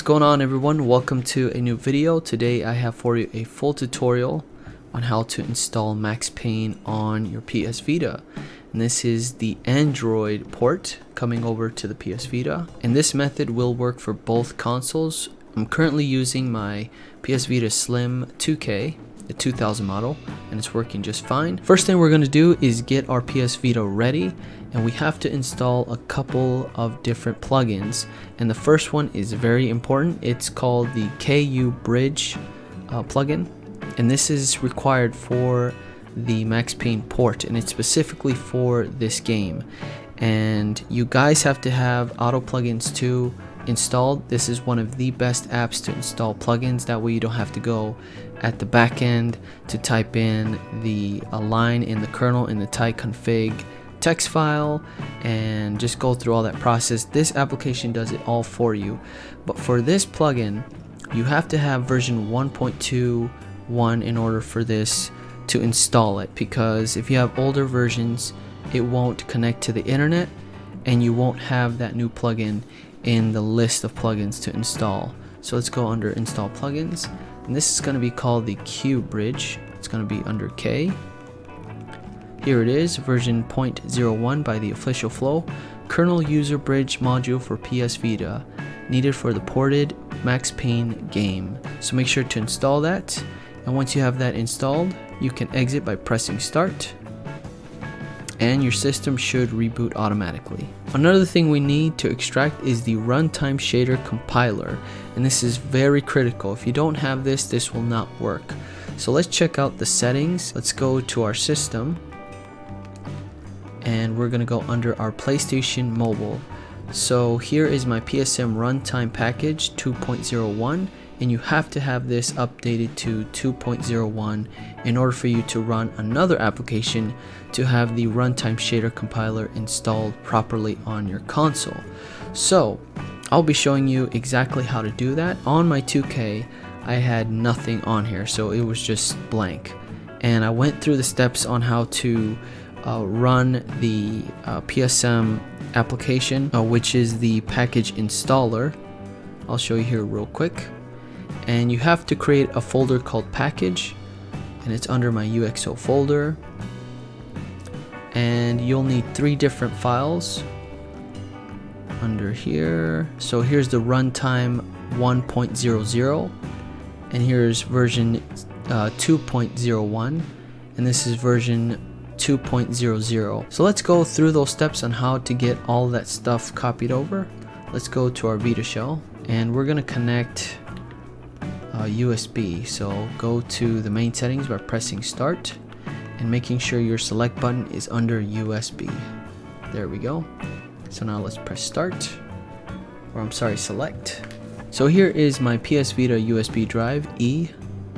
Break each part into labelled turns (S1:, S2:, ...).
S1: going on, everyone? Welcome to a new video. Today I have for you a full tutorial on how to install Max Payne on your PS Vita. And this is the Android port coming over to the PS Vita. And this method will work for both consoles. I'm currently using my PS Vita Slim 2K, the 2000 model, and it's working just fine. First thing we're going to do is get our PS Vita ready, and we have to install a couple of different plugins. And the first one is very important. It's called the KU Bridge plugin, and this is required for the Max Payne port, and it's specifically for this game. And you guys have to have Auto Plugins 2 installed. This is one of the best apps to install plugins. That way you don't have to go at the back end to type in the line in the kernel in the tyconfig text file and just go through all that process. This application does it all for you. But for this plugin, you have to have version 1.21 in order for this to install it, because if you have older versions, it won't connect to the internet and you won't have that new plugin in the list of plugins to install. So let's go under install plugins, and this is going to be called the KU Bridge. It's going to be under K. Here it is, version 0.01 by the official flow. Kernel user bridge module for PS Vita, needed for the ported Max Payne game. So make sure to install that, and once you have that installed, you can exit by pressing start, and your system should reboot automatically. Another thing we need to extract is the runtime shader compiler, and this is very critical. If you don't have this, this will not work. So let's check out the settings. Let's go to our system, and we're gonna go under our PlayStation Mobile. So here is my PSM runtime package 2.01, and you have to have this updated to 2.01 in order for you to run another application to have the runtime shader compiler installed properly on your console. So I'll be showing you exactly how to do that. On my 2K, I had nothing on here, so it was just blank, and I went through the steps on how to run the PSM application, which is the package installer. I'll show you here real quick. And you have to create a folder called package, and it's under my UXO folder, and you'll need 3 different files under here. So here's the runtime 1.00, and here's version 2.01, and this is version 2.00. So let's go through those steps on how to get all that stuff copied over. Let's go to our Vita shell, and we're gonna connect USB. So go to the main settings by pressing start and making sure your select button is under USB. There we go. So now let's press start, or I'm sorry, select. So here is my PS Vita USB drive E,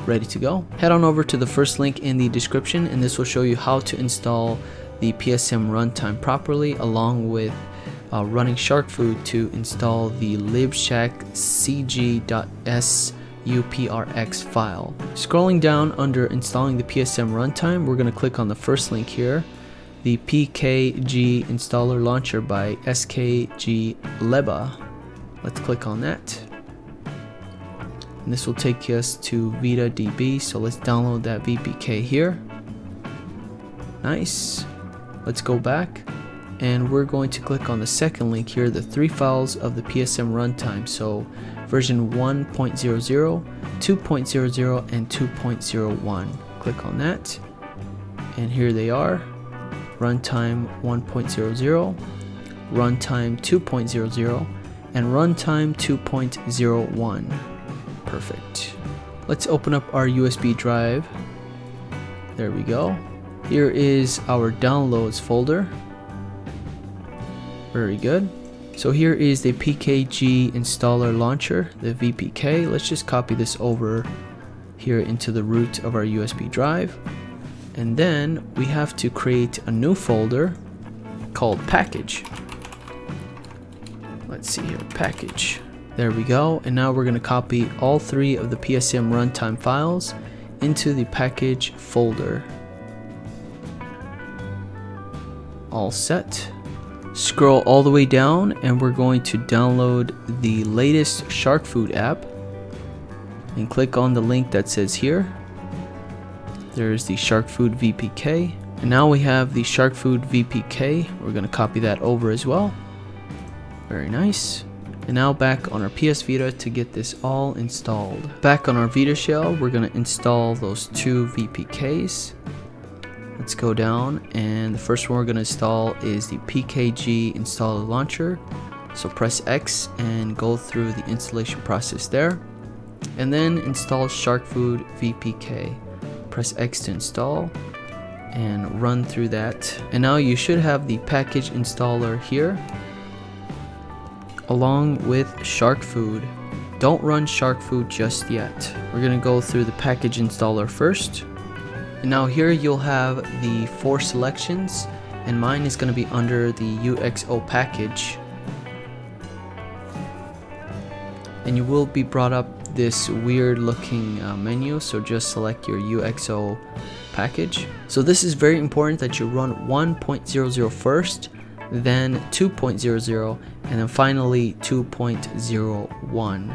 S1: ready to go. Head on over to the first link in the description, and this will show you how to install the PSM runtime properly, along with running shark food to install the libshack cg.s uprx file. Scrolling down under installing the PSM runtime, we're going to click on the first link here, the PKG installer launcher by SKG Leba. Let's click on that, and this will take us to Vita DB. So let's download that VPK here. Nice. Let's go back, and we're going to click on the second link here, the 3 files of the PSM runtime. So version 1.00, 2.00, and 2.01. Click on that, and here they are: runtime 1.00, runtime 2.00, and runtime 2.01. Perfect. Let's open up our USB drive. There we go. Here is our downloads folder. Very good. So here is the PKG installer launcher, the VPK. Let's just copy this over here into the root of our USB drive. And then we have to create a new folder called package. Let's see here, package. There we go. And now we're going to copy all 3 of the PSM runtime files into the package folder. All set. Scroll all the way down and we're going to download the latest Shark Food app and click on the link that says here. There's the Shark Food VPK, and now we have the Shark Food VPK. We're going to copy that over as well. Very nice. And now back on our PS Vita to get this all installed. Back on our Vita shell, we're going to install those 2 VPKs. Let's go down, and the first one we're going to install is the PKG installer launcher. So press X and go through the installation process there, and then install Shark Food VPK. Press X to install and run through that, and now you should have the package installer here along with Shark Food. Don't run Shark Food just yet. We're going to go through the package installer first. And now here you'll have the 4 selections, and mine is going to be under the UXO package. And you will be brought up this weird looking menu, so just select your UXO package. So this is very important that you run 1.00 first, then 2.00, and then finally 2.01.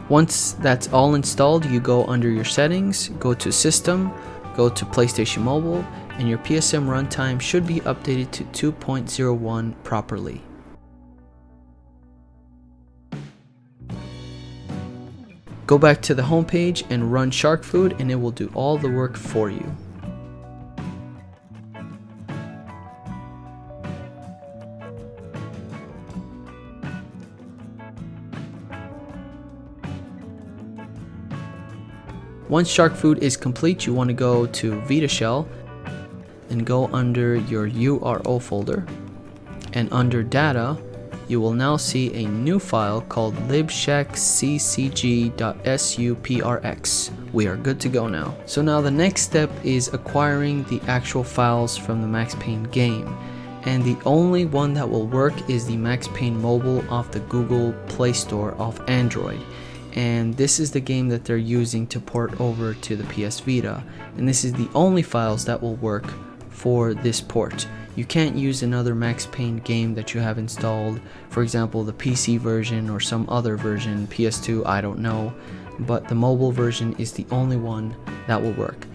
S1: Once that's all installed, you go under your settings, go to System, go to PlayStation Mobile, and your PSM runtime should be updated to 2.01 properly. Go back to the home page and run Shark Food, and it will do all the work for you. Once Shark Food is complete, you want to go to Vita Shell and go under your URO folder, and under data you will now see a new file called libshexccg.suprx. We are good to go now. So now the next step is acquiring the actual files from the Max Payne game, and the only one that will work is the Max Payne mobile off the Google Play Store off Android. And this is the game that they're using to port over to the PS Vita, and this is the only files that will work for this port. You can't use another Max Payne game that you have installed, for example the PC version or some other version, PS2, I don't know, but the mobile version is the only one that will work.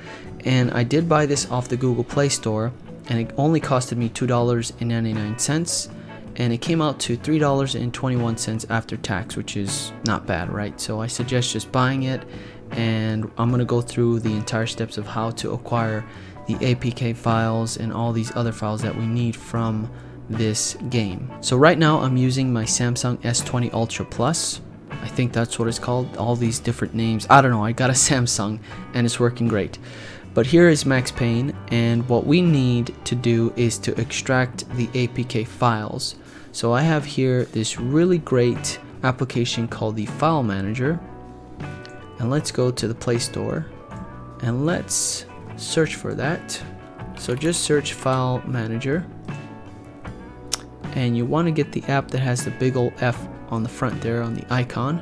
S1: And I did buy this off the Google Play Store, and it only costed me $2.99, and it came out to $3.21 after tax, which is not bad, right? So I suggest just buying it, and I'm going to go through the entire steps of how to acquire the APK files and all these other files that we need from this game. So right now I'm using my Samsung S20 Ultra Plus. I think that's what it's called, all these different names. I don't know, I got a Samsung and it's working great. But here is Max Payne, and what we need to do is to extract the APK files. So I have here this really great application called the File Manager, and let's go to the Play Store and let's search for that. So just search File Manager, and you want to get the app that has the big old F on the front there on the icon.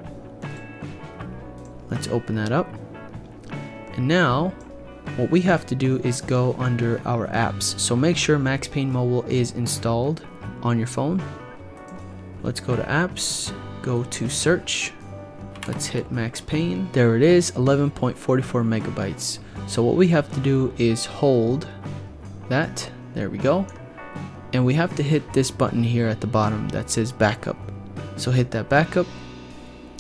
S1: Let's open that up, and now what we have to do is go under our apps. So make sure Max Payne Mobile is installed, on your phone. Let's go to apps, go to search. Let's hit Max Payne. There it is, 11.44 megabytes. So what we have to do is hold that. There we go. And we have to hit this button here at the bottom that says backup. So hit that backup.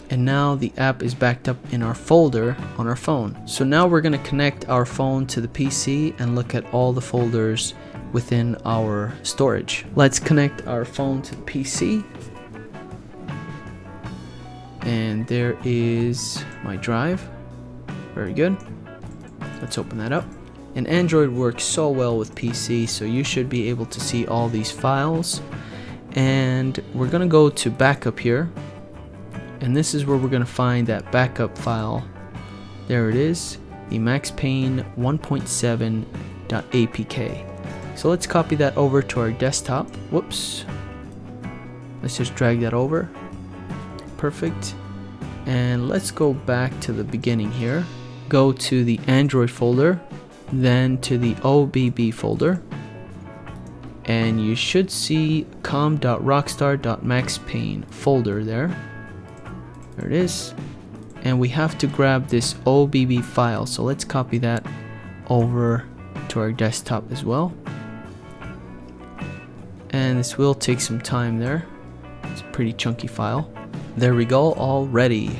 S1: And now the app is backed up in our folder on our phone. So now we're going to connect our phone to the PC and look at all the folders within our storage. Let's connect our phone to the PC. And there is my drive. Very good. Let's open that up. And Android works so well with PC, so you should be able to see all these files. And we're going to go to backup here. And this is where we're going to find that backup file. There it is, the Max Payne 1.7.apk. So let's copy that over to our desktop. Whoops. Let's just drag that over. Perfect. And let's go back to the beginning here. Go to the Android folder, then to the OBB folder. And you should see com.rockstar.maxpayne folder there. There it is. And we have to grab this OBB file. So let's copy that over to our desktop as well. And this will take some time there. It's a pretty chunky file. There we go, all ready.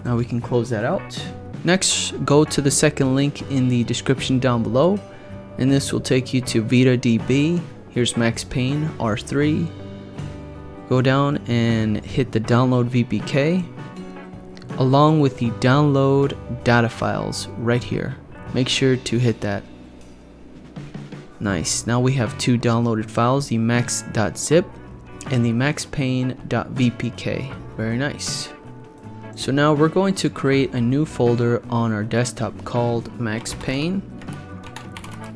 S1: Now we can close that out. Next, go to the second link in the description down below. And this will take you to VitaDB. Here's Max Payne R3. Go down and hit the download VPK along with the download data files right here. Make sure to hit that. Nice. Now we have two downloaded files, the max.zip and the maxpayne.vpk. Very nice. So now we're going to create a new folder on our desktop called Max Payne.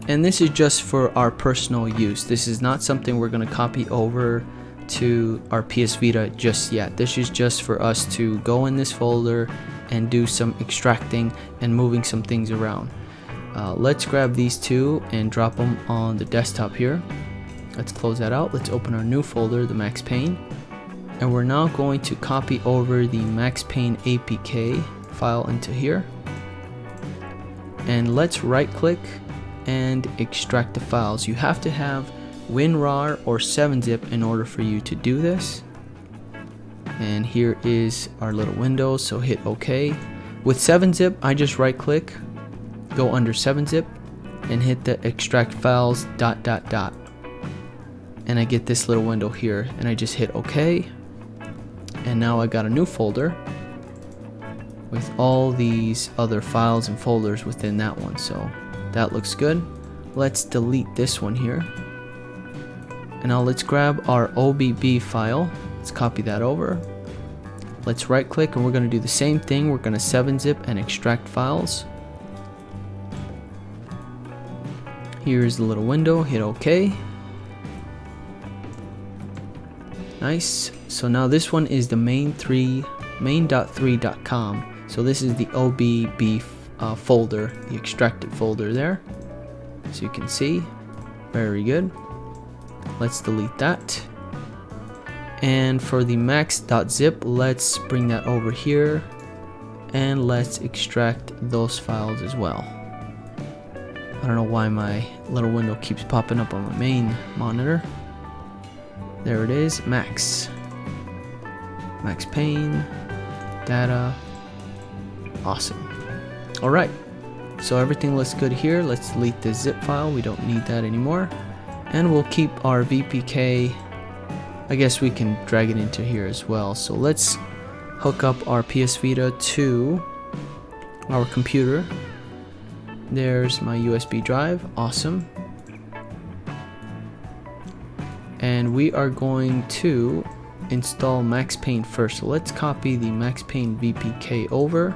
S1: And this is just for our personal use. This is not something we're going to copy over to our PS Vita just yet. This is just for us to go in this folder and do some extracting and moving some things around. Let's grab these two and drop them on the desktop here. Let's close that out. Let's open our new folder, the Max Payne. And we're now going to copy over the Max Payne APK file into here. And let's right click and extract the files. You have to have WinRAR or 7-zip in order for you to do this. And here is our little window, so hit OK. With 7-zip, I just right click, go under 7-zip, and hit the extract files ... And I get this little window here, and I just hit OK. And now I got a new folder with all these other files and folders within that one, so that looks good. Let's delete this one here. And now let's grab our OBB file. Let's copy that over. Let's right click and we're going to do the same thing. We're going to 7-zip and extract files. Here's the little window. Hit OK. Nice. So now this one is the main.3.com. So this is the OBB folder, the extracted folder there. So you can see. Very good. Let's delete that. And for the max.zip, let's bring that over here and let's extract those files as well. I don't know why my little window keeps popping up on my main monitor. There it is, Max Payne data. Awesome. All right, so everything looks good here. Let's delete the zip file, we don't need that anymore. And we'll keep our VPK. I guess we can drag it into here as well. So let's hook up our PS Vita to our computer. There's my USB drive. Awesome. And we are going to install Max Payne first. So let's copy the Max Payne VPK over.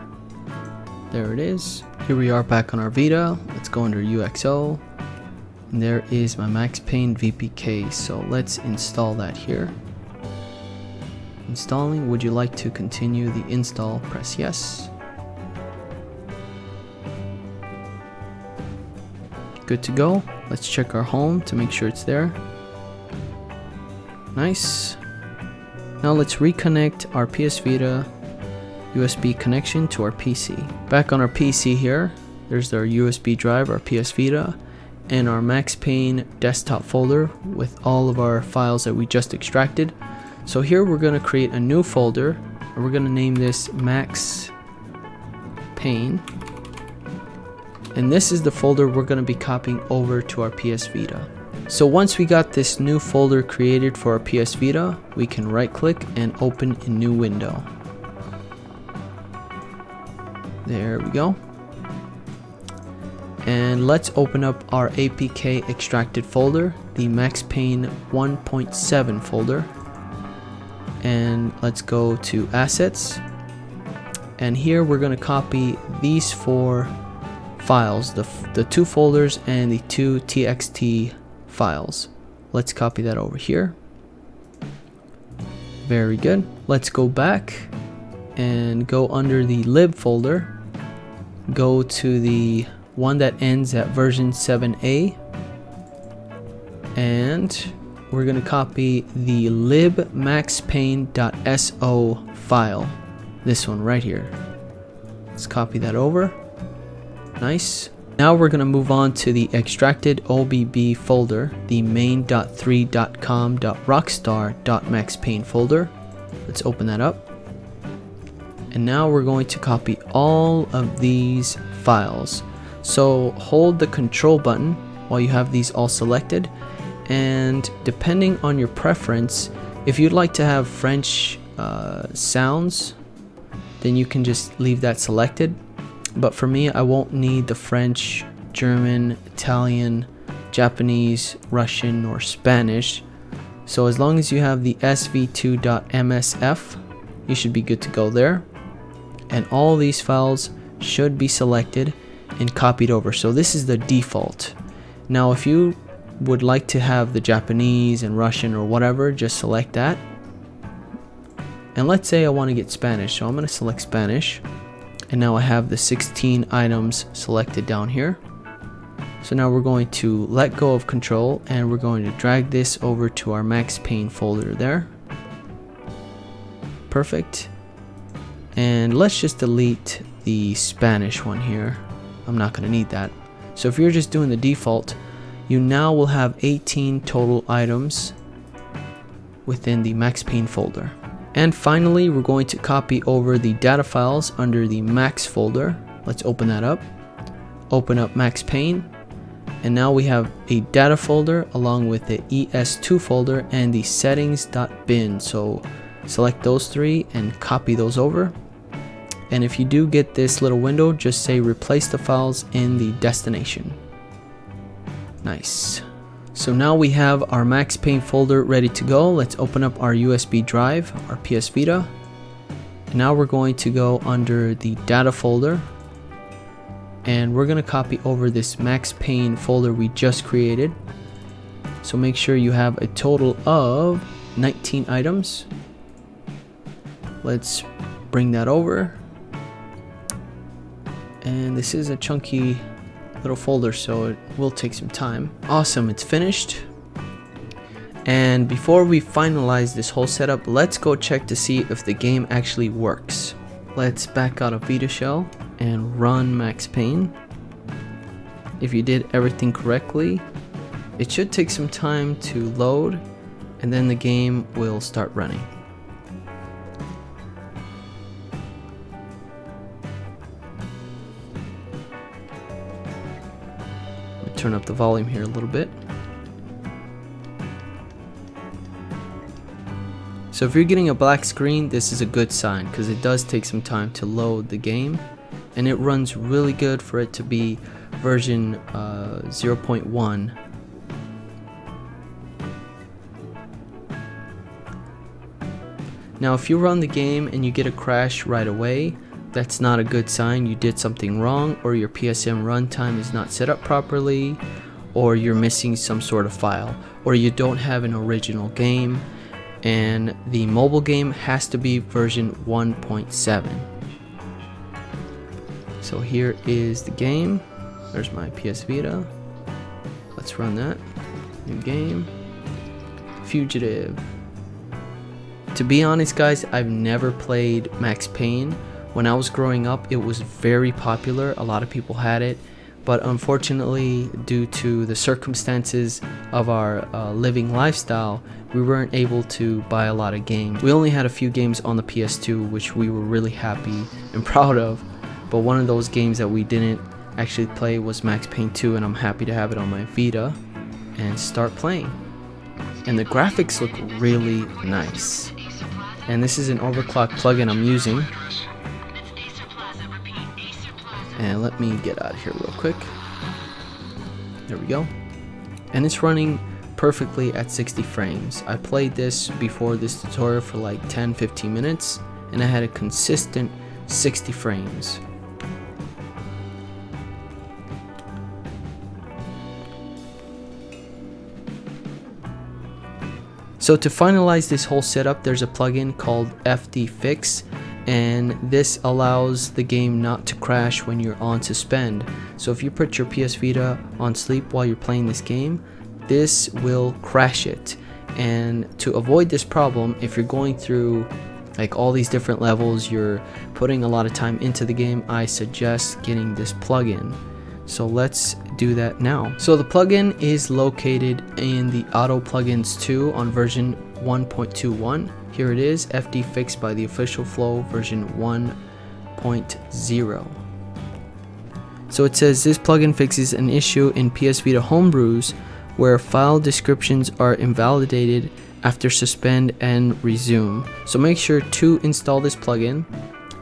S1: There it is. Here we are back on our Vita. Let's go under UXO. And there is my Max Payne VPK. So let's install that here. Installing. Would you like to continue the install? Press yes. Good to go. Let's check our home to make sure it's there. Nice. Now let's reconnect our PS Vita USB connection to our PC. Back on our PC here, there's our USB drive, our PS Vita, and our Max Payne desktop folder with all of our files that we just extracted. So here we're going to create a new folder, and we're going to name this Max Payne. And this is the folder we're going to be copying over to our PS Vita. So once we got this new folder created for our PS Vita, we can right click and open a new window. There we go. And let's open up our APK extracted folder, the Max Payne 1.7 folder. And let's go to assets. And here we're going to copy these 4 files, the 2 folders and the 2 TXT files. Let's copy that over here. Very good. Let's go back and go under the lib folder. Go to the one that ends at version 7a, and we're going to copy the libmaxpayne.so file, this one right here. Let's copy that over. Nice. Now we're going to move on to the extracted OBB folder, the main.3.com.rockstar.maxpayne folder. Let's open that up. And now we're going to copy all of these files. So hold the control button while you have these all selected, and depending on your preference, if you'd like to have French sounds, then you can just leave that selected. But for me, I won't need the French, German, Italian, Japanese, Russian, or Spanish. So as long as you have the sv2.msf, you should be good to go there. And all these files should be selected and copied over. So this is the default. Now if you would like to have the Japanese and Russian or whatever, just select that. And let's say I want to get Spanish, so I'm going to select Spanish. And now I have the 16 items selected down here. So now we're going to let go of control, and we're going to drag this over to our Max Payne folder there. Perfect. And let's just delete the Spanish one here. I'm not going to need that. So if you're just doing the default, you now will have 18 total items within the Max Payne folder. And finally, we're going to copy over the data files under the Max folder. Let's open that up. Open up Max Payne. And now we have a data folder along with the ES2 folder and the settings.bin. So select those 3 and copy those over. And if you do get this little window, just say replace the files in the destination. Nice. So now we have our Max Payne folder ready to go. Let's open up our USB drive, our PS Vita. And now we're going to go under the data folder, and we're going to copy over this Max Payne folder we just created. So make sure you have a total of 19 items. Let's bring that over. And this is a chunky little folder, so it will take some time. Awesome, it's finished. And before we finalize this whole setup, let's go check to see if the game actually works. Let's back out of Vita Shell and run Max Payne. If you did everything correctly, it should take some time to load, and then the game will start running. Turn up the volume here a little bit. So if you're getting a black screen, this is a good sign, because it does take some time to load the game, and it runs really good for it to be version 0.1. Now if you run the game and you get a crash right away, that's not a good sign. You did something wrong, or your PSM runtime is not set up properly, or you're missing some sort of file, or you don't have an original game, and the mobile game has to be version 1.7. So here is the game. There's my PS Vita. Let's run that. New game. Fugitive. To be honest guys, I've never played Max Payne. When I was growing up, it was very popular. A lot of people had it, but unfortunately, due to the circumstances of our living lifestyle, we weren't able to buy a lot of games. We only had a few games on the PS2, which we were really happy and proud of, but one of those games that we didn't actually play was Max Payne 2, and I'm happy to have it on my Vita and start playing. And the graphics look really nice. And this is an overclock plugin I'm using. And let me get out of here real quick. There we go. And it's running perfectly at 60 frames. I played this before this tutorial for like 10-15 minutes, and I had a consistent 60 frames. So to finalize this whole setup, there's a plugin called FD Fix, and this allows the game not to crash when you're on suspend. So if you put your PS Vita on sleep while you're playing this game, this will crash it. And to avoid this problem, if you're going through like all these different levels, you're putting a lot of time into the game, I suggest getting this plugin. So let's do that now. So the plugin is located in the Auto Plugins 2 on version 1.21. Here it is, FD Fix by the Official Flow version 1.0. So it says this plugin fixes an issue in PS Vita homebrews where file descriptions are invalidated after suspend and resume. So make sure to install this plugin,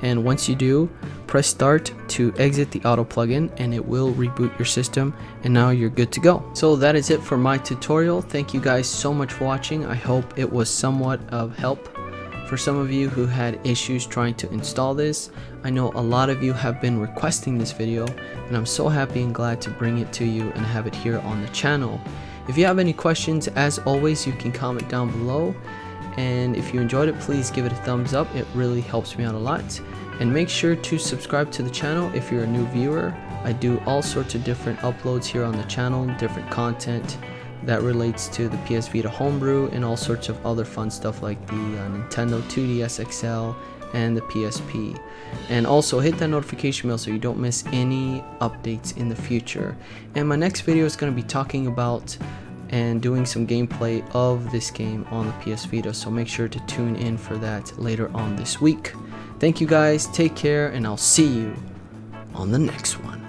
S1: and once you do, press start to exit the auto plugin and it will reboot your system, and now you're good to go. So that is it for my tutorial. Thank you guys so much for watching. I hope it was somewhat of help for some of you who had issues trying to install this. I know a lot of you have been requesting this video, and I'm so happy and glad to bring it to you and have it here on the channel. If you have any questions, as always, you can comment down below, and if you enjoyed it, please give it a thumbs up. It really helps me out a lot. And make sure to subscribe to the channel if you're a new viewer. I do all sorts of different uploads here on the channel, different content that relates to the PS Vita homebrew and all sorts of other fun stuff like the Nintendo 2DS XL and the PSP. And also hit that notification bell so you don't miss any updates in the future. And my next video is going to be talking about and doing some gameplay of this game on the PS Vita, so make sure to tune in for that later on this week. Thank you guys, take care, and I'll see you on the next one.